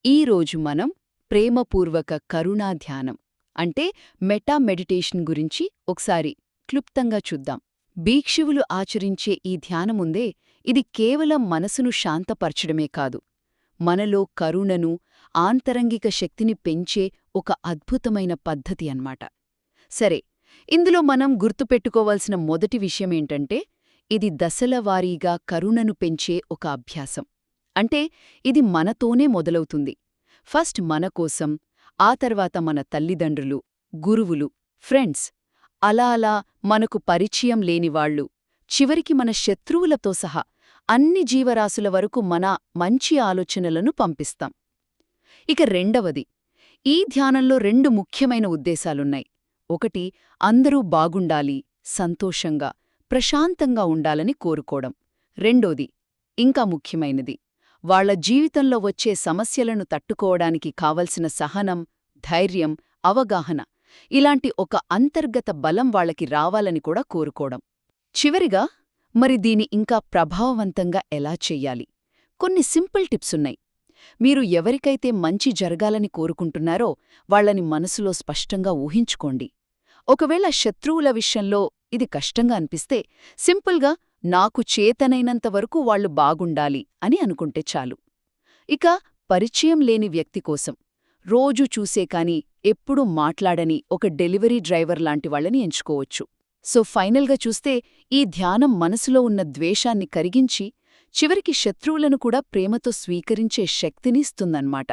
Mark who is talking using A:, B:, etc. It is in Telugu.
A: ఈరోజు మనం ప్రేమపూర్వక కరుణా ధ్యానం అంటే మెటా మెడిటేషన్ గురించి ఒకసారి క్లుప్తంగా చూద్దాం. భిక్షువులు ఆచరించే ఈ ధ్యానముందే ఇది కేవలం మనసును శాంతపరచడమే కాదు, మనలో కరుణను, ఆంతరంగిక శక్తిని పెంచే ఒక అద్భుతమైన పద్ధతి అన్నమాట. సరే, ఇందులో మనం గుర్తుపెట్టుకోవాల్సిన మొదటి విషయమేంటంటే, ఇది దశలవారీగా కరుణను పెంచే ఒక అభ్యాసం. అంటే ఇది మనతోనే మొదలవుతుంది. ఫస్ట్ మన కోసం, ఆ తర్వాత మన తల్లిదండ్రులు, గురువులు, ఫ్రెండ్స్, అలా అలా మనకు పరిచయం లేనివాళ్లు, చివరికి మన శత్రువులతో సహా అన్ని జీవరాశుల వరకు మన మంచి ఆలోచనలను పంపిస్తాం. ఇక రెండవది, ఈ ధ్యానంలో రెండు ముఖ్యమైన ఉద్దేశాలున్నాయి. ఒకటి, అందరూ బాగుండాలి, సంతోషంగా, ప్రశాంతంగా ఉండాలని కోరుకోవడం. రెండోది, ఇంకా ముఖ్యమైనది, వాళ్ల జీవితంలో వచ్చే సమస్యలను తట్టుకోవడానికి కావలసిన సహనం, ధైర్యం, అవగాహన, ఇలాంటి ఒక అంతర్గత బలం వాళ్లకి రావాలని కూడా కోరుకోవడం. చివరిగా, మరి దీని ఇంకా ప్రభావవంతంగా ఎలా చెయ్యాలి? కొన్ని సింపుల్ టిప్సున్నాయి. మీరు ఎవరికైతే మంచి జరగాలని కోరుకుంటున్నారో వాళ్లని మనసులో స్పష్టంగా ఊహించుకోండి. ఒకవేళ శత్రువుల విషయంలో ఇది కష్టంగా అనిపిస్తే సింపుల్గా నాకు చేతనైనంతవరకు వాళ్లు బాగుండాలి అని అనుకుంటే చాలు. ఇక పరిచయం లేని వ్యక్తి కోసం, రోజూ చూసే కాని ఎప్పుడూ మాట్లాడని ఒక డెలివరీ డ్రైవర్ లాంటి వాళ్ళని ఎంచుకోవచ్చు. సో ఫైనల్గా చూస్తే ఈ ధ్యానం మనసులో ఉన్న ద్వేషాన్ని కరిగించి చివరికి శత్రువులను కూడా ప్రేమతో స్వీకరించే శక్తినిస్తుందన్నమాట.